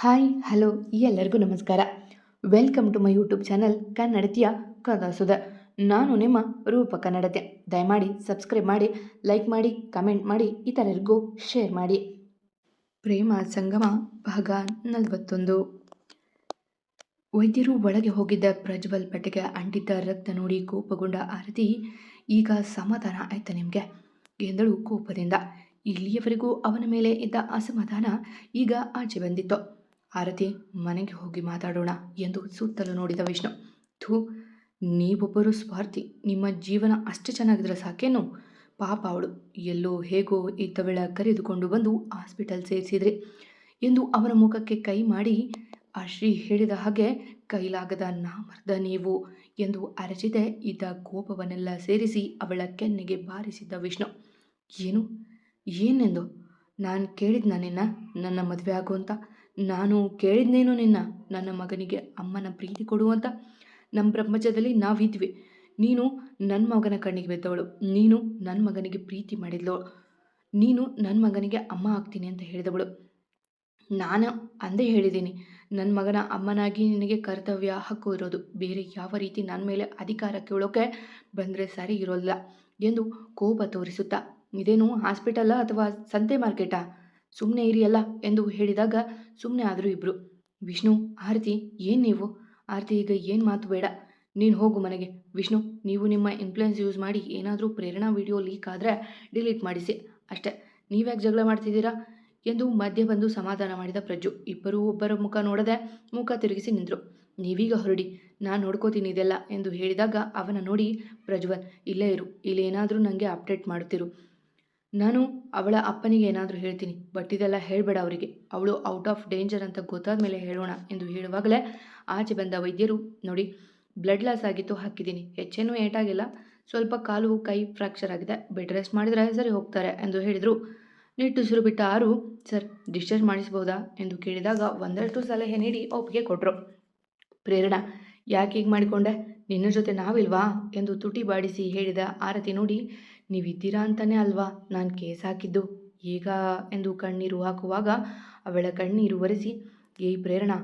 Hi hello ಎಲ್ಲರಿಗೂ ನಮಸ್ಕಾರ. Welcome to my YouTube channel ಕನ್ನಡತಿಯ ಕಥಾಸುಧ. ನಾನು ನಿಮ್ಮ ರೂಪ ಕನ್ನಡತೆ. ದಯಮಾಡಿ ಸಬ್ಸ್ಕ್ರೈಬ್ ಮಾಡಿ, ಲೈಕ್ ಮಾಡಿ, ಕಮೆಂಟ್ ಮಾಡಿ, ಇತರರಿಗೂ ಶೇರ್ ಮಾಡಿ. ಪ್ರೇಮ ಸಂಗಮ ಭಾಗ 41. ವೈದ್ಯರು ಒಳಗೆ ಹೋಗಿದ್ದ ಪ್ರಜ್ವಲ್ ಪಟ್ಟೆಗೆ ಅಂಟಿದ್ದ ರಕ್ತ ನೋಡಿ ಕೋಪಗೊಂಡ ಆರತಿ, ಈಗ ಸಮಾಧಾನ ಆಯ್ತಾ ನಿಮಗೆ ಎಂದಳು ಕೋಪದಿಂದ. ಇಲ್ಲಿಯವರೆಗೂ ಅವನ ಮೇಲೆ ಇದ್ದ ಅಸಮಾಧಾನ ಈಗ ಆಚೆ ಬಂದಿತ್ತು. ಆರತಿ, ಮನೆಗೆ ಹೋಗಿ ಮಾತಾಡೋಣ ಎಂದು ಸುತ್ತಲೂ ನೋಡಿದ ವಿಷ್ಣು. ಥೂ, ನೀವೊಬ್ಬರು ಸ್ವಾರ್ಥಿ. ನಿಮ್ಮ ಜೀವನ ಅಷ್ಟು ಚೆನ್ನಾಗಿದ್ರೆ ಸಾಕೇನು? ಪಾಪ ಅವಳು ಎಲ್ಲೋ ಹೇಗೋ ಇದ್ದವಳ ಕರೆದುಕೊಂಡು ಬಂದು ಹಾಸ್ಪಿಟಲ್ ಸೇರಿಸಿದ್ರಿ ಎಂದು ಅವನ ಮುಖಕ್ಕೆ ಕೈ ಮಾಡಿ ಶ್ರೀ ಹೇಳಿದ ಹಾಗೆ, ಕೈಲಾಗದ ನಾಮರ್ದ ನೀವು ಎಂದು ಅರಚಿದೆ. ಇದ್ದ ಕೋಪವನ್ನೆಲ್ಲ ಸೇರಿಸಿ ಅವಳ ಕೆನ್ನೆಗೆ ಬಾರಿಸಿದ್ದ ವಿಷ್ಣು. ಏನೆಂದು ನಾನು ಕೇಳಿದ್ನ ನಿನ್ನ ನನ್ನ ಮದುವೆ ಆಗು ಅಂತ? ನಾನು ಕೇಳಿದ್ನೇನು ನಿನ್ನ ನನ್ನ ಮಗನಿಗೆ ಅಮ್ಮನ ಪ್ರೀತಿ ಕೊಡುವಂತ? ನಮ್ಮ ಪ್ರಪಂಚದಲ್ಲಿ ನಾವಿದ್ವಿ. ನೀನು ನನ್ನ ಮಗನ ಕಣ್ಣಿಗೆ ಬಿದ್ದವಳು. ನೀನು ನನ್ನ ಮಗನಿಗೆ ಪ್ರೀತಿ ಮಾಡಿದ್ಲವಳು. ನೀನು ನನ್ನ ಮಗನಿಗೆ ಅಮ್ಮ ಆಗ್ತೀನಿ ಅಂತ ಹೇಳಿದವಳು. ನಾನು ಅಂದೇ ಹೇಳಿದ್ದೀನಿ, ನನ್ನ ಮಗನ ಅಮ್ಮನಾಗಿ ನಿನಗೆ ಕರ್ತವ್ಯ, ಹಕ್ಕು ಇರೋದು. ಬೇರೆ ಯಾವ ರೀತಿ ನನ್ನ ಮೇಲೆ ಅಧಿಕಾರ ಕೇಳೋಕೆ ಬಂದರೆ ಸರಿ ಇರೋಲ್ಲ ಎಂದು ಕೋಪ ತೋರಿಸುತ್ತಾ, ಇದೇನು ಹಾಸ್ಪಿಟಲ್ಲ ಅಥವಾ ಸಂತೆ ಮಾರ್ಕೆಟಾ? ಸುಮ್ಮನೆ ಇರಿಯಲ್ಲ ಎಂದು ಹೇಳಿದಾಗ ಸುಮ್ಮನೆ ಆದರೂ ಇಬ್ಬರು. ವಿಷ್ಣು, ಆರತಿ, ಏನು ನೀವು? ಆರತಿ, ಈಗ ಏನು ಮಾತು ಬೇಡ, ನೀನು ಹೋಗು ಮನೆಗೆ. ವಿಷ್ಣು, ನೀವು ನಿಮ್ಮ ಇನ್ಫ್ಲುಯೆನ್ಸ್ ಯೂಸ್ ಮಾಡಿ ಏನಾದರೂ ಪ್ರೇರಣಾ ವಿಡಿಯೋ ಲೀಕ್ ಆದರೆ ಡಿಲೀಟ್ ಮಾಡಿಸಿ ಅಷ್ಟೇ. ನೀವ್ಯಾಕೆ ಜಗಳ ಮಾಡ್ತಿದ್ದೀರಾ ಎಂದು ಮಧ್ಯೆ ಬಂದು ಸಮಾಧಾನ ಮಾಡಿದ ಪ್ರಜ್ಜು. ಇಬ್ಬರೂ ಒಬ್ಬರ ಮುಖ ನೋಡದೆ ಮುಖ ತಿರುಗಿಸಿ ನಿಂತರು. ನೀವೀಗ ಹೊರಡಿ, ನಾನು ನೋಡ್ಕೋತೀನಿ ಇದೆಲ್ಲ ಎಂದು ಹೇಳಿದಾಗ ಅವನ ನೋಡಿ ಪ್ರಜ್ವಲ್, ಇಲ್ಲೇ ಇರು, ಇಲ್ಲಿ ಏನಾದರೂ ನನಗೆ ಅಪ್ಡೇಟ್ ಮಾಡುತ್ತಿರು. ನಾನು ಅವಳ ಅಪ್ಪನಿಗೆ ಏನಾದರೂ ಹೇಳ್ತೀನಿ, ಬಟ್ ಇದೆಲ್ಲ ಹೇಳಬೇಡ ಅವರಿಗೆ. ಅವಳು ಔಟ್ ಆಫ್ ಡೇಂಜರ್ ಅಂತ ಗೊತ್ತಾದ ಮೇಲೆ ಹೇಳೋಣ ಎಂದು ಹೇಳುವಾಗಲೇ ಆಚೆ ಬಂದ ವೈದ್ಯರು, ನೋಡಿ, ಬ್ಲಡ್ ಲಾಸ್ ಆಗಿತ್ತು, ಹಾಕಿದ್ದೀನಿ, ಹೆಚ್ಚೇನೂ ಏಟಾಗಿಲ್ಲ, ಸ್ವಲ್ಪ ಕಾಲು ಕೈ ಫ್ರ್ಯಾಕ್ಚರ್ ಆಗಿದೆ, ಬೆಡ್ ರೆಸ್ಟ್ ಮಾಡಿದರೆ ಸರಿ ಹೋಗ್ತಾರೆ ಎಂದು ಹೇಳಿದರು. ನಿಟ್ಟುಸಿರು ಬಿಟ್ಟ ಆರು, ಸರ್, ಡಿಸ್ಚಾರ್ಜ್ ಮಾಡಿಸ್ಬೋದಾ ಎಂದು ಕೇಳಿದಾಗ ಒಂದಷ್ಟು ಸಲಹೆ ನೀಡಿ ಒಪ್ಪಿಗೆ ಕೊಟ್ಟರು. ಪ್ರೇರಣಾ, ಯಾಕೆ ಹೀಗೆ ಮಾಡಿಕೊಂಡೆ? ನಿನ್ನ ಜೊತೆ ನಾವಿಲ್ವಾ ಎಂದು ತುಟಿ ಬಾಡಿಸಿ ಹೇಳಿದ ಆರತಿ ನೋಡಿ, ನೀವಿದ್ದೀರಾ ಅಂತಾನೆ ಅಲ್ವಾ ನಾನು ಕೇಸ್ ಹಾಕಿದ್ದು ಈಗ ಎಂದು ಕಣ್ಣೀರು ಹಾಕುವಾಗ ಅವಳ ಕಣ್ಣೀರು ಒರೆಸಿ, ಏಯ್ ಪ್ರೇರಣಾ,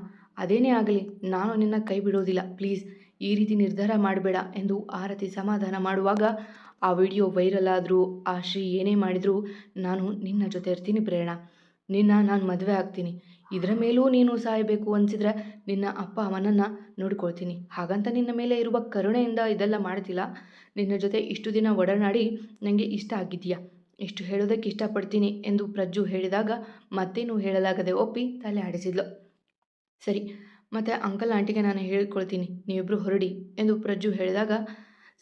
ಅದೇನೇ ಆಗಲಿ ನಾನು ನಿನ್ನ ಕೈ ಬಿಡೋದಿಲ್ಲ, ಪ್ಲೀಸ್ ಈ ರೀತಿ ನಿರ್ಧಾರ ಮಾಡಬೇಡ ಎಂದು ಆರತಿ ಸಮಾಧಾನ ಮಾಡುವಾಗ, ಆ ವಿಡಿಯೋ ವೈರಲ್ ಆದರೂ ಆ ಶ್ರೀ ಏನೇ ಮಾಡಿದರೂ ನಾನು ನಿನ್ನ ಜೊತೆ ಇರ್ತೀನಿ ಪ್ರೇರಣಾ. ನಿನ್ನ ನಾನು ಮದುವೆ ಆಗ್ತೀನಿ. ಇದರ ಮೇಲೂ ನೀನು ಸಾಯಬೇಕು ಅನಿಸಿದ್ರೆ ನಿನ್ನ ಅಪ್ಪ ಅಮ್ಮನನ್ನು ನೋಡ್ಕೊಳ್ತೀನಿ. ಹಾಗಂತ ನಿನ್ನ ಮೇಲೆ ಇರುವ ಕರುಣೆಯಿಂದ ಇದೆಲ್ಲ ಮಾಡ್ತಿಲ್ಲ. ನಿನ್ನ ಜೊತೆ ಇಷ್ಟು ದಿನ ಒಡನಾಡಿ ನನಗೆ ಇಷ್ಟ ಆಗಿದೆಯಾ, ಇಷ್ಟು ಹೇಳೋದಕ್ಕೆ ಇಷ್ಟಪಡ್ತೀನಿ ಎಂದು ಪ್ರಜ್ಜು ಹೇಳಿದಾಗ ಮತ್ತೇನು ಹೇಳಲಾಗದೆ ಒಪ್ಪಿ ತಲೆ ಆಡಿಸಿದ್ಲು. ಸರಿ, ಮತ್ತು ಅಂಕಲ್ ಆಂಟಿಗೆ ನಾನು ಹೇಳ್ಕೊಳ್ತೀನಿ, ನೀವಿಬ್ಬರು ಹೊರಡಿ ಎಂದು ಪ್ರಜ್ಜು ಹೇಳಿದಾಗ,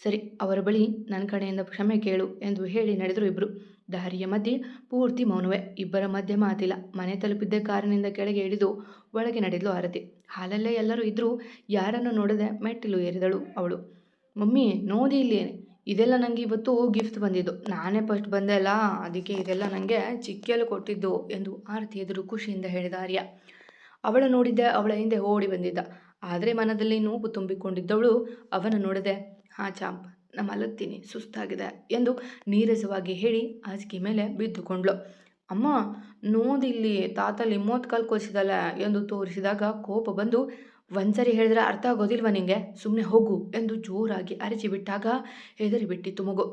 ಸರಿ, ಅವರ ಬಳಿ ನನ್ನ ಕಡೆಯಿಂದ ಕ್ಷಮೆ ಕೇಳು ಎಂದು ಹೇಳಿ ನಡೆದರು ಇಬ್ಬರು. ದಾರಿಯ ಮಧ್ಯೆ ಪೂರ್ತಿ ಮೌನವೇ. ಇಬ್ಬರ ಮಧ್ಯೆ ಮಾತಿಲ್ಲ. ಮನೆ ತಲುಪಿದ್ದೇ ಕಾರಿನಿಂದ ಕೆಳಗೆ ಇಳಿದು ಒಳಗೆ ನಡೆದ್ಲು ಆರತಿ. ಹಾಲಲ್ಲೇ ಎಲ್ಲರೂ ಇದ್ದರೂ ಯಾರನ್ನು ನೋಡದೆ ಮೆಟ್ಟಿಲು ಏರಿದಳು ಅವಳು. ಮಮ್ಮಿ, ನೋಡಿ ಇಲ್ಲಿ, ಇದೆಲ್ಲ ನನಗೆ ಇವತ್ತು ಗಿಫ್ಟ್ ಬಂದಿದ್ದು. ನಾನೇ ಫಸ್ಟ್ ಬಂದೆ ಅಲ್ಲ, ಅದಕ್ಕೆ ಇದೆಲ್ಲ ನನಗೆ ಚಿಕ್ಕೆಲು ಕೊಟ್ಟಿದ್ದು ಎಂದು ಆರತಿ ಎದುರು ಖುಷಿಯಿಂದ ಹೇಳಿದ ಆರ್ಯ. ಅವಳ ನೋಡಿದ್ದೆ ಅವಳ ಹಿಂದೆ ಓಡಿ ಬಂದಿದ್ದ. ಆದರೆ ಮನದಲ್ಲಿ ನೋವು ತುಂಬಿಕೊಂಡಿದ್ದವಳು ಅವನ ನೋಡದೆ, ಹಾಂ ಚಾಂಪ್, ನಾ ಮಲಗ್ತೀನಿ, ಸುಸ್ತಾಗಿದೆ ಎಂದು ನೀರಸವಾಗಿ ಹೇಳಿ ಹಾಸಿಗೆ ಮೇಲೆ ಬಿದ್ದುಕೊಂಡ್ಳು. ಅಮ್ಮ, ನೋದಿಲ್ಲಿ, ತಾತ ಲಿಮ್ಮೋತ್ ಕಾಲು ಕೋಸಿದಲ್ಲ ಎಂದು ತೋರಿಸಿದಾಗ ಕೋಪ ಬಂದು, ಒಂದ್ಸರಿ ಹೇಳಿದ್ರೆ ಅರ್ಥ ಆಗೋದಿಲ್ವ ನಿಂಗೆ? ಸುಮ್ಮನೆ ಹೋಗು ಎಂದು ಜೋರಾಗಿ ಅರಚಿ ಬಿಟ್ಟಾಗ ಹೆದರಿ ಬಿಟ್ಟಿತ್ತು ಮಗು.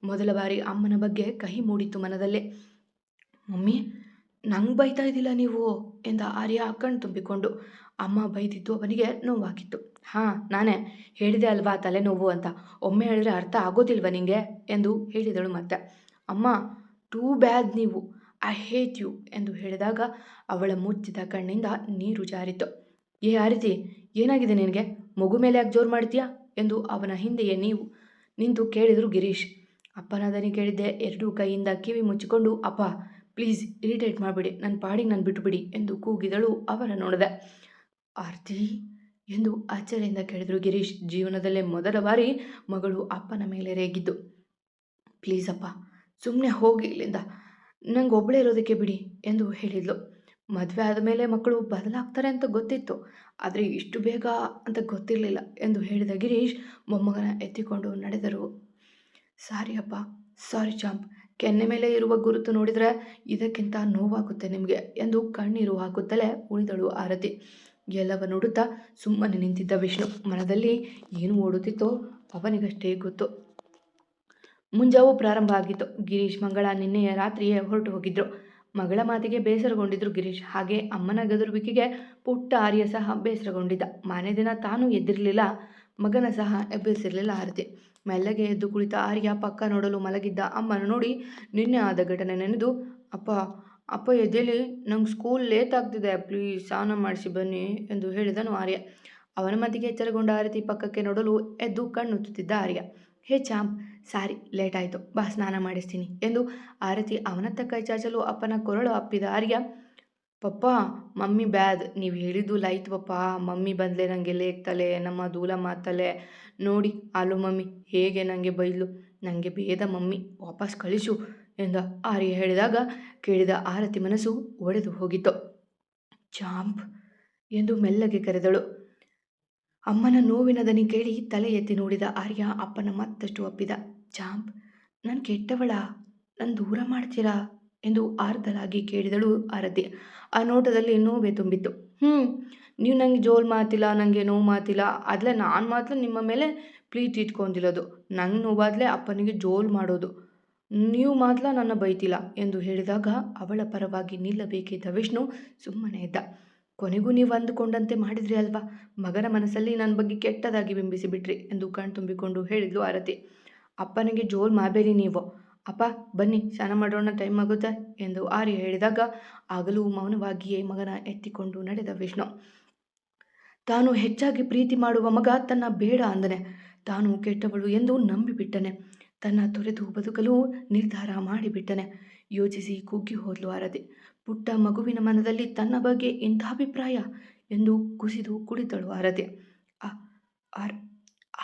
ಮೊದಲ ಬಾರಿ ಅಮ್ಮನ ಬಗ್ಗೆ ಕಹಿ ಮೂಡಿತ್ತು ಮನದಲ್ಲೇ. ಮಮ್ಮಿ, ನಂಗೆ ಬೈತಾ ಇದ್ದಿಲ್ಲ ನೀವು ಎಂದ ಆರ್ಯ ಕಣ್ಣು ತುಂಬಿಕೊಂಡು. ಅಮ್ಮ ಬೈದಿದ್ದು ಅವನಿಗೆ ನೋವಾಗಿತ್ತು. ಹಾಂ, ನಾನೇ ಹೇಳಿದೆ ಅಲ್ವಾ ತಲೆನೋವು ಅಂತ, ಒಮ್ಮೆ ಹೇಳಿದ್ರೆ ಅರ್ಥ ಆಗೋದಿಲ್ವ ನಿಂಗೆ ಎಂದು ಹೇಳಿದಳು ಮತ್ತೆ. ಅಮ್ಮ, ಟೂ ಬ್ಯಾಡ್ ನೀವು, ಐ ಹೇಟ್ ಯು ಎಂದು ಹೇಳಿದಾಗ ಅವಳ ಮುಚ್ಚಿದ ಕಣ್ಣಿಂದ ನೀರು ಜಾರಿತು. ಏ ಆರತಿ, ಏನಾಗಿದೆ ನಿನಗೆ? ಮಗು ಮೇಲೆ ಯಾಕೆ ಜೋರು ಮಾಡ್ತೀಯಾ ಎಂದು ಅವನ ಹಿಂದೆಯೇ ನಿಂತು ಕೇಳಿದರು ಗಿರೀಶ್. ಅಪ್ಪನ ದನಿ ಕೇಳಿದ್ದೆ. ಎರಡೂ ಕೈಯಿಂದ ಕಿವಿ ಮುಚ್ಚಿಕೊಂಡು, ಅಪ್ಪ ಪ್ಲೀಸ್ ಇರಿಟೇಟ್ ಮಾಡಿಬಿಡಿ, ನನ್ನ ಪಾಡಿಗೆ ನಾನು ಬಿಟ್ಟುಬಿಡಿ ಎಂದು ಕೂಗಿದಳು. ಅವರ ನೋಡಿದೆ. ಆರ್ತಿ ಎಂದು ಅಚ್ಚರಿಯಿಂದ ಕೇಳಿದರು ಗಿರೀಶ್. ಜೀವನದಲ್ಲೇ ಮೊದಲ ಬಾರಿ ಮಗಳು ಅಪ್ಪನ ಮೇಲೆ ರೇಗಿದ್ದು. ಪ್ಲೀಸ್ ಅಪ್ಪ, ಸುಮ್ಮನೆ ಹೋಗಿ ಇಲ್ಲಿಂದ, ನಂಗೆ ಒಬ್ಬಳೇ ಇರೋದಕ್ಕೆ ಬಿಡಿ ಎಂದು ಹೇಳಿದ್ಲು. ಮದುವೆ ಆದಮೇಲೆ ಮಕ್ಕಳು ಬದಲಾಗ್ತಾರೆ ಅಂತ ಗೊತ್ತಿತ್ತು, ಆದರೆ ಇಷ್ಟು ಬೇಗ ಅಂತ ಗೊತ್ತಿರಲಿಲ್ಲ ಎಂದು ಹೇಳಿದ ಗಿರೀಶ್ ಮೊಮ್ಮಗನ ಎತ್ತಿಕೊಂಡು ನಡೆದರು. ಸಾರಿ ಅಪ್ಪ, ಸಾರಿ ಚಾಂಪ್, ಕೆನ್ನೆ ಮೇಲೆ ಇರುವ ಗುರುತು ನೋಡಿದರೆ ಇದಕ್ಕಿಂತ ನೋವಾಗುತ್ತೆ ನಿಮಗೆ ಎಂದು ಕಣ್ಣೀರು ಹಾಕುತ್ತಲೇ ಉಳಿದಳು ಆರತಿ. ಎಲ್ಲವ ನೋಡುತ್ತಾ ಸುಮ್ಮನೆ ನಿಂತಿದ್ದ ವಿಷ್ಣು ಮನದಲ್ಲಿ ಏನು ಓಡುತ್ತಿತ್ತೋ ಅವನಿಗಷ್ಟೇ ಗೊತ್ತು. ಮುಂಜಾವು ಪ್ರಾರಂಭ ಆಗಿತ್ತು. ಗಿರೀಶ್ ಮಂಗಳ ನಿನ್ನೆಯ ರಾತ್ರಿಯೇ ಹೊರಟು ಹೋಗಿದ್ರು. ಮಗಳ ಮಾತಿಗೆ ಬೇಸರಗೊಂಡಿದ್ರು ಗಿರೀಶ್. ಹಾಗೆ ಅಮ್ಮನ ಗದರುವಿಕೆಗೆ ಪುಟ್ಟ ಆರ್ಯ ಸಹ ಬೇಸರಗೊಂಡಿದ್ದ. ಮಾರನೇ ದಿನ ತಾನು ಎದ್ದಿರಲಿಲ್ಲ, ಮಗನ ಸಹ ಎಬ್ಬಿಸಿರಲಿಲ್ಲ ಆರತಿ. ಮೆಲ್ಲಗೆ ಎದ್ದು ಕುಳಿತ ಆರ್ಯ ಪಕ್ಕ ನೋಡಲು ಮಲಗಿದ್ದ ಅಮ್ಮನ ನೋಡಿ ನಿನ್ನೆ ಆದ ಘಟನೆ ನೆನೆದು, ಅಪ್ಪ ಅಪ್ಪ ಎದ್ದೇಳಿ, ನಂಗೆ ಸ್ಕೂಲ್ ಲೇಟ್ ಆಗ್ತಿದೆ, ಪ್ಲೀಸ್ ಸ್ನಾನ ಮಾಡಿಸಿ ಬನ್ನಿ ಎಂದು ಹೇಳಿದನು ಆರ್ಯ. ಅವನ ಮಾತಿಗೆ ಎಚ್ಚರಗೊಂಡ ಆರತಿ ಪಕ್ಕಕ್ಕೆ ನೋಡಲು ಎದ್ದು ಕಣ್ಣುಚ್ಚುತ್ತಿದ್ದ ಆರ್ಯ. ಹೇ ಚಾಂಪ್, ಸಾರಿ ಲೇಟ್ ಆಯಿತು, ಬಾ ಸ್ನಾನ ಮಾಡಿಸ್ತೀನಿ ಎಂದು ಆರತಿ ಅವನತ್ತ ಕೈ ಚಾಚಲು ಅಪ್ಪನ ಕೊರಳು ಅಪ್ಪಿದ ಆರ್ಯ, ಪಪ್ಪ ಮಮ್ಮಿ ಬ್ಯಾದ್, ನೀವು ಹೇಳಿದ್ದು ಲೈತ್ ಪಪ್ಪ, ಮಮ್ಮಿ ಬಂದಲೇ ನನಗೆ ಲೇಗ್ತಲೆ, ನಮ್ಮ ದೂಲಮ್ಮ ತಲೆ ನೋಡಿ ಆಲು ಮಮ್ಮಿ ಹೇಗೆ ನನಗೆ ಬೈದ್ಲು, ನನಗೆ ಬೇದ ಮಮ್ಮಿ, ವಾಪಸ್ ಕಳಿಸು ಎಂದ ಆರ್ಯ ಹೇಳಿದಾಗ ಕೇಳಿದ ಆರತಿ ಮನಸ್ಸು ಒಡೆದು ಹೋಗಿತ್ತು. ಚಾಂಪ್ ಎಂದು ಮೆಲ್ಲಗೆ ಕರೆದಳು. ಅಮ್ಮನ ನೋವಿನ ದನಿ ಕೇಳಿ ತಲೆ ಎತ್ತಿ ನೋಡಿದ ಆರ್ಯ ಅಪ್ಪನ ಮತ್ತಷ್ಟು ಅಪ್ಪಿದ. ಚಾಂಪ್, ನಾನು ಕೆಟ್ಟವಳ, ನನ್ನ ದೂರ ಮಾಡ್ತೀರಾ ಎಂದು ಆರ್ಧಲಾಗಿ ಕೇಳಿದಳು ಆರತಿ. ಆ ನೋಟದಲ್ಲಿ ನೋವೇ ತುಂಬಿತ್ತು. ನೀವು ನಂಗೆ ಜೋಲ್ ಮಾತಿಲ್ಲ, ನನಗೆ ನೋವು ಮಾತಿಲ್ಲ, ಆದರೆ ನಾನು ಮಾತ್ರ ನಿಮ್ಮ ಮೇಲೆ ಪ್ರೀತಿ ಇಟ್ಕೊಂಡಿರೋದು, ನಂಗೆ ನೋವಾದರೆ ಅಪ್ಪನಿಗೆ ಜೋಲ್ ಮಾಡೋದು, ನೀವು ಮಾತ್ರ ನನ್ನ ಬೈತಿಲ್ಲ ಎಂದು ಹೇಳಿದಾಗ ಅವಳ ಪರವಾಗಿ ನಿಲ್ಲಬೇಕಿದ್ದ ವಿಷ್ಣು ಸುಮ್ಮನೆ ಇದ್ದ. ಕೊನೆಗೂ ನೀವು ಅಂದುಕೊಂಡಂತೆ ಮಾಡಿದ್ರಿ ಅಲ್ವಾ, ಮಗನ ಮನಸ್ಸಲ್ಲಿ ನನ್ನ ಬಗ್ಗೆ ಕೆಟ್ಟದಾಗಿ ಬಿಂಬಿಸಿ ಬಿಟ್ರಿ ಎಂದು ಕಣ್ತುಂಬಿಕೊಂಡು ಹೇಳಿದ್ಲು ಆರತಿ. ಅಪ್ಪನಿಗೆ ಜೋಲ್ ಮಾಡಬೇಡಿ ನೀವು, ಅಪ್ಪ ಬನ್ನಿ ಸ್ನಾನ ಮಾಡೋಣ, ಟೈಮ್ ಆಗುತ್ತೆ ಎಂದು ಆರ್ಯ ಹೇಳಿದಾಗ ಆಗಲೂ ಮೌನವಾಗಿಯೇ ಮಗನ ಎತ್ತಿಕೊಂಡು ನಡೆದ ವಿಷ್ಣು. ತಾನು ಹೆಚ್ಚಾಗಿ ಪ್ರೀತಿ ಮಾಡುವ ಮಗ ತನ್ನ ಬೇಡ ಅಂದನೆ, ತಾನು ಕೆಟ್ಟವಳು ಎಂದು ನಂಬಿಬಿಟ್ಟನೆ, ತನ್ನ ತೊರೆದು ಬದುಕಲು ನಿರ್ಧಾರ ಮಾಡಿಬಿಟ್ಟನೆ. ಯೋಚಿಸಿ ಕುಗ್ಗಿ ಹೋದ್ಲು ಆರತಿ. ಪುಟ್ಟ ಮಗುವಿನ ಮನದಲ್ಲಿ ತನ್ನ ಬಗ್ಗೆ ಇಂಥ ಅಭಿಪ್ರಾಯ ಎಂದು ಕುಸಿದು ಕುಳಿತಳು ಆರತಿ.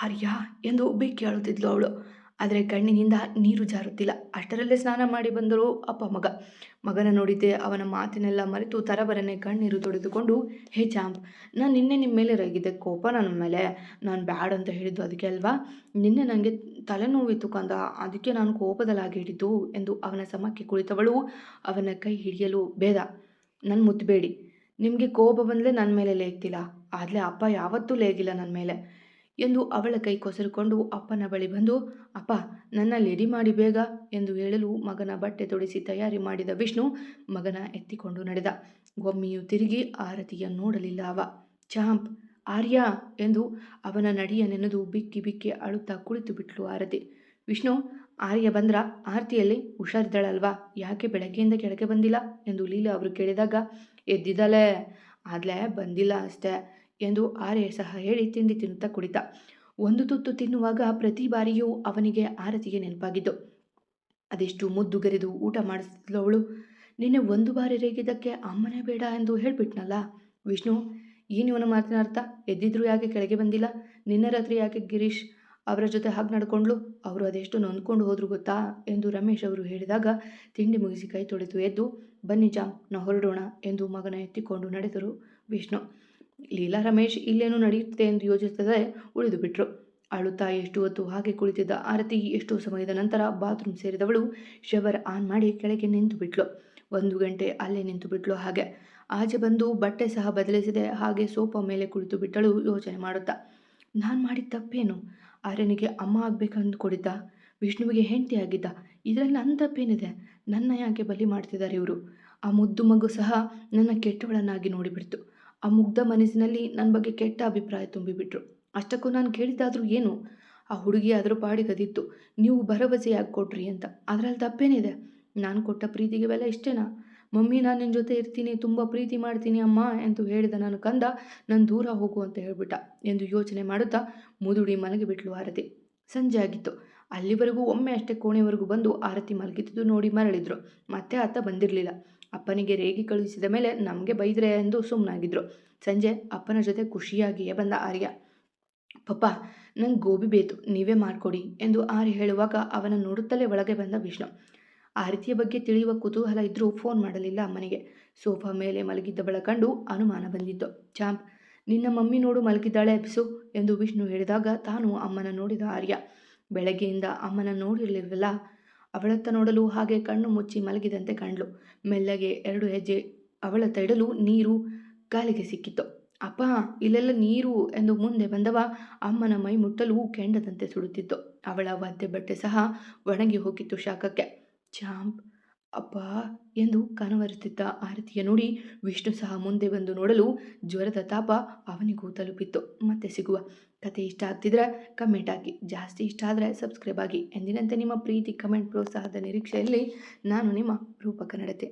ಆರ್ಯ ಎಂದು ಬೆಕ್ಕಿ ಅಳುತ್ತಿದ್ಲು ಅವಳು. ಆದರೆ ಕಣ್ಣಿನಿಂದ ನೀರು ಜಾರುತ್ತಿಲ್ಲ. ಅಷ್ಟರಲ್ಲೇ ಸ್ನಾನ ಮಾಡಿ ಬಂದರು ಅಪ್ಪ ಮಗ. ಮಗನ ನೋಡಿದ್ದೆ ಅವನ ಮಾತಿನೆಲ್ಲ ಮರೆತು ತರಬರನೆ ಕಣ್ಣೀರು ತೊಡೆದುಕೊಂಡು, ಹೇ ಚಾಂಪ್, ನಾನು ನಿನ್ನೆ ನಿಮ್ಮ ಮೇಲೆ ರೇಗಿದ್ದೆ, ಕೋಪ ನನ್ನ ಮೇಲೆ, ನಾನು ಬ್ಯಾಡ್ ಅಂತ ಹೇಳಿದ್ದು ಅದಕ್ಕೆ ಅಲ್ವಾ, ನಿನ್ನೆ ನನಗೆ ತಲೆನೋವಿತ್ತು ಕಂದ, ಅದಕ್ಕೆ ನಾನು ಕೋಪದಲ್ಲಾಗಿ ಹಿಡಿದು ಎಂದು ಅವನ ಸಮಕ್ಕೆ ಕುಳಿತವಳು ಅವನ ಕೈ ಹಿಡಿಯಲು, ಬೇಡ ನನ್ನ ಮುತ್ತಬೇಡಿ, ನಿಮಗೆ ಕೋಪ ಬಂದಲೇ ನನ್ನ ಮೇಲೆ ಲೇಗ್ತಿಲ್ಲ, ಆದರೆ ಅಪ್ಪ ಯಾವತ್ತೂ ಲೇಗಿಲ್ಲ ನನ್ನ ಮೇಲೆ ಎಂದು ಅವಳ ಕೈ ಕೊಸರಿಕೊಂಡು ಅಪ್ಪನ ಬಳಿ ಬಂದು, ಅಪ್ಪ ನನ್ನ ರೆಡಿ ಮಾಡಿ ಬೇಗ ಎಂದು ಹೇಳಲು ಮಗನ ಬಟ್ಟೆ ತೊಡಿಸಿ ತಯಾರಿ ಮಾಡಿದ ವಿಷ್ಣು ಮಗನ ಎತ್ತಿಕೊಂಡು ನಡೆದ. ಒಮ್ಮೆಯೂ ತಿರುಗಿ ಆರತಿಯ ನೋಡಲಿಲ್ಲ ಅವ. ಚಾಂಪ್, ಆರ್ಯ ಎಂದು ಅವನ ನಡಿಯ ನೆನೆದು ಬಿಕ್ಕಿ ಬಿಕ್ಕಿ ಅಳುತ್ತಾ ಕುಳಿತು ಬಿಟ್ಲು ಆರತಿ. ವಿಷ್ಣು, ಆರ್ಯ ಬಂದ್ರ, ಆರತಿಯಲ್ಲಿ ಹುಷಾರಿದ್ದಾಳಲ್ವಾ, ಯಾಕೆ ಬೆಳಗ್ಗೆಯಿಂದ ಕೆಳಗೆ ಬಂದಿಲ್ಲ ಎಂದು ಲೀಲಾ ಅವರು ಕೇಳಿದಾಗ, ಎದ್ದಿದ್ದಾಳೆ ಆದ್ಲೇ ಬಂದಿಲ್ಲ ಅಷ್ಟೇ ಎಂದು ಆರ್ಯ ಸಹ ಹೇಳಿ ತಿಂಡಿ ತಿನ್ನುತ್ತಾ ಕುಳಿತ. ಒಂದು ತುತ್ತು ತಿನ್ನುವಾಗ ಪ್ರತಿ ಬಾರಿಯೂ ಅವನಿಗೆ ಆರತಿಗೆ ನೆನಪಾಗಿದ್ದು. ಅದೆಷ್ಟು ಮುದ್ದುಗರೆದು ಊಟ ಮಾಡಿಸ್ತಿದ್ಲು ಅವಳು. ನಿನ್ನೆ ಒಂದು ಬಾರಿ ರೇಗಿದ್ದಕ್ಕೆ ಅಮ್ಮನೇ ಬೇಡ ಎಂದು ಹೇಳ್ಬಿಟ್ನಲ್ಲ. ವಿಷ್ಣು, ಏನಿವನ ಮಾತಿನ ಅರ್ಥ, ಎದ್ದಿದ್ರು ಯಾಕೆ ಕೆಳಗೆ ಬಂದಿಲ್ಲ, ನಿನ್ನೆ ರಾತ್ರಿ ಯಾಕೆ ಗಿರೀಶ್ ಅವರ ಜೊತೆ ಹಾಗೆ ನಡ್ಕೊಂಡ್ಲು, ಅವರು ಅದೆಷ್ಟು ನೊಂದ್ಕೊಂಡು ಹೋದ್ರು ಗೊತ್ತಾ ಎಂದು ರಮೇಶ್ ಅವರು ಹೇಳಿದಾಗ ತಿಂಡಿ ಮುಗಿಸಿ ಕೈ ತೊಳೆದು ಎದ್ದು, ಬನ್ನಿ ಚಾಮ್ ನಾವು ಹೊರಡೋಣ ಎಂದು ಮಗನ ಎತ್ತಿಕೊಂಡು ನಡೆದರು ವಿಷ್ಣು. ಲೀಲಾ ರಮೇಶ್ ಇಲ್ಲೇನು ನಡೆಯುತ್ತೆ ಎಂದು ಯೋಚಿಸದೆ ಉಳಿದು ಬಿಟ್ರು. ಅಳುತ್ತಾ ಎಷ್ಟು ಹೊತ್ತು ಹಾಗೆ ಕುಳಿತಿದ್ದ ಆರತಿ ಎಷ್ಟೋ ಸಮಯದ ನಂತರ ಬಾತ್ರೂಮ್ ಸೇರಿದವಳು ಶವರ್ ಆನ್ ಮಾಡಿ ಕೆಳಗೆ ನಿಂತು ಬಿಟ್ಲು. 1 ಗಂಟೆ ಅಲ್ಲೇ ನಿಂತು ಬಿಟ್ಲು. ಹಾಗೆ ಆಚೆ ಬಂದು ಬಟ್ಟೆ ಸಹ ಬದಲಿಸಿದೆ. ಹಾಗೆ ಸೋಫಾ ಮೇಲೆ ಕುಳಿತು ಬಿಟ್ಟಳು ಯೋಚನೆ ಮಾಡುತ್ತಾ. ನಾನು ಮಾಡಿದ ತಪ್ಪೇನು, ಆರ್ಯನಿಗೆ ಅಮ್ಮ ಆಗ್ಬೇಕಂದುಕೊಂಡಿದ್ದ, ವಿಷ್ಣುವಿಗೆ ಹೆಂಡತಿ ಆಗಿದ್ದ, ಇದರಲ್ಲಿ ನನ್ನ ತಪ್ಪೇನಿದೆ, ನನ್ನ ಯಾಕೆ ಬಲಿ ಮಾಡ್ತಿದ್ದಾರೆ ಇವರು. ಆ ಮುದ್ದು ಮಗು ಸಹ ನನ್ನ ಕೆಟ್ಟವಳನ್ನಾಗಿ ನೋಡಿಬಿಡ್ತು. ಆ ಮುಗ್ಧ ಮನಸ್ಸಿನಲ್ಲಿ ನನ್ನ ಬಗ್ಗೆ ಕೆಟ್ಟ ಅಭಿಪ್ರಾಯ ತುಂಬಿಬಿಟ್ರು. ಅಷ್ಟಕ್ಕೂ ನಾನು ಕೇಳಿದ್ದಾದರೂ ಏನು, ಆ ಹುಡುಗಿ ಅದರ ಪಾಡಿಗದಿತ್ತು, ನೀವು ಭರವಸೆಯಾಗಿ ಕೊಟ್ರಿ ಅಂತ, ಅದರಲ್ಲಿ ತಪ್ಪೇನಿದೆ, ನಾನು ಕೊಟ್ಟ ಪ್ರೀತಿಗೆ ಬೆಲೆ ಇಷ್ಟೇನಾ, ಮಮ್ಮಿ ನಾನು ನಿನ್ನ ಜೊತೆ ಇರ್ತೀನಿ, ತುಂಬ ಪ್ರೀತಿ ಮಾಡ್ತೀನಿ ಅಮ್ಮ ಎಂದು ಹೇಳಿದ ನಾನು ಕಂದ ನಾನು ದೂರ ಹೋಗು ಅಂತ ಹೇಳ್ಬಿಟ್ಟ ಎಂದು ಯೋಚನೆ ಮಾಡುತ್ತಾ ಮುದುಡಿ ಮಲಗಿಬಿಟ್ಲು ಆರತಿ. ಸಂಜೆ ಆಗಿತ್ತು. ಅಲ್ಲಿವರೆಗೂ ಒಮ್ಮೆ ಅಷ್ಟೇ ಕೋಣೆವರೆಗೂ ಬಂದು ಆರತಿ ಮಲಗಿದ್ದು ನೋಡಿ ಮರಳಿದ್ರು. ಮತ್ತೆ ಆತ ಬಂದಿರಲಿಲ್ಲ. ಅಪ್ಪನಿಗೆ ರೇಗಿ ಕಳುಹಿಸಿದ ಮೇಲೆ ನಮಗೆ ಬೈದ್ರೆ ಎಂದು ಸುಮ್ಮನಾಗಿದ್ರು. ಸಂಜೆ ಅಪ್ಪನ ಜೊತೆ ಖುಷಿಯಾಗಿಯೇ ಬಂದ ಆರ್ಯ. ಪಪ್ಪ ನಂಗೆ ಗೋಬಿ ಬೇಕು, ನೀವೇ ಮಾಡಿಕೊಡಿ ಎಂದು ಆರ್ಯ ಹೇಳುವಾಗ ಅವನ ನೋಡುತ್ತಲೇ ಒಳಗೆ ಬಂದ ವಿಷ್ಣು. ಆರತಿಯ ಬಗ್ಗೆ ತಿಳಿಯುವ ಕುತೂಹಲ ಇದ್ರೂ ಫೋನ್ ಮಾಡಲಿಲ್ಲ ಅಮ್ಮನಿಗೆ. ಸೋಫಾ ಮೇಲೆ ಮಲಗಿದ್ದವಳ ಕಂಡು ಅನುಮಾನ ಬಂದಿತ್ತು. ಚಾಂಪ್, ನಿನ್ನ ಮಮ್ಮಿ ನೋಡು ಮಲಗಿದ್ದಾಳೆ ಎಬ್ಸು ಎಂದು ವಿಷ್ಣು ಹೇಳಿದಾಗ ತಾನು ಅಮ್ಮನ ನೋಡಿದ ಆರ್ಯ. ಬೆಳಗ್ಗೆಯಿಂದ ಅಮ್ಮನ ನೋಡಿರಲಿಲ್ವಲ್ಲ, ಅವಳತ್ತ ನೋಡಲು ಹಾಗೆ ಕಣ್ಣು ಮುಚ್ಚಿ ಮಲಗಿದಂತೆ ಕಂಡ್ಳು. ಮೆಲ್ಲಗೆ 2 ಹೆಜ್ಜೆ ಅವಳತ್ತ ಇಡಲು ನೀರು ಕಾಲಿಗೆ ಸಿಕ್ಕಿತು. ಅಪ್ಪ, ಇಲ್ಲೆಲ್ಲ ನೀರು ಎಂದು ಮುಂದೆ ಬಂದವ ಅಮ್ಮನ ಮೈ ಮುಟ್ಟಲು ಕೆಂಡದಂತೆ ಸುಡುತ್ತಿತ್ತು. ಅವಳ ಒದ್ದೆ ಬಟ್ಟೆ ಸಹ ಒಣಗಿ ಹೋಗಿತ್ತು ಶಾಖಕ್ಕೆ. ಚಾಂಪ್, ಅಪ್ಪ ಎಂದು ಕನವರಿಸುತ್ತಿದ್ದ ಆರತಿಯ ನೋಡಿ ವಿಷ್ಣು ಸಹ ಮುಂದೆ ಬಂದು ನೋಡಲು ಜ್ವರದ ತಾಪ ಅವನಿಗೂ ತಲುಪಿತ್ತು. ಮತ್ತೆ ಸಿಗುವ. ಕತೆ ಇಷ್ಟ ಆಗ್ತಿದ್ರೆ ಕಮೆಂಟ್ ಹಾಕಿ, ಜಾಸ್ತಿ ಇಷ್ಟ ಆದರೆ ಸಬ್ಸ್ಕ್ರೈಬ್ ಆಗಿ. ಎಂದಿನಂತೆ ನಿಮ್ಮ ಪ್ರೀತಿ, ಕಮೆಂಟ್, ಪ್ರೋತ್ಸಾಹದ ನಿರೀಕ್ಷೆಯಲ್ಲಿ ನಾನು ನಿಮ್ಮ ರೂಪ ಕನ್ನಡತೆ.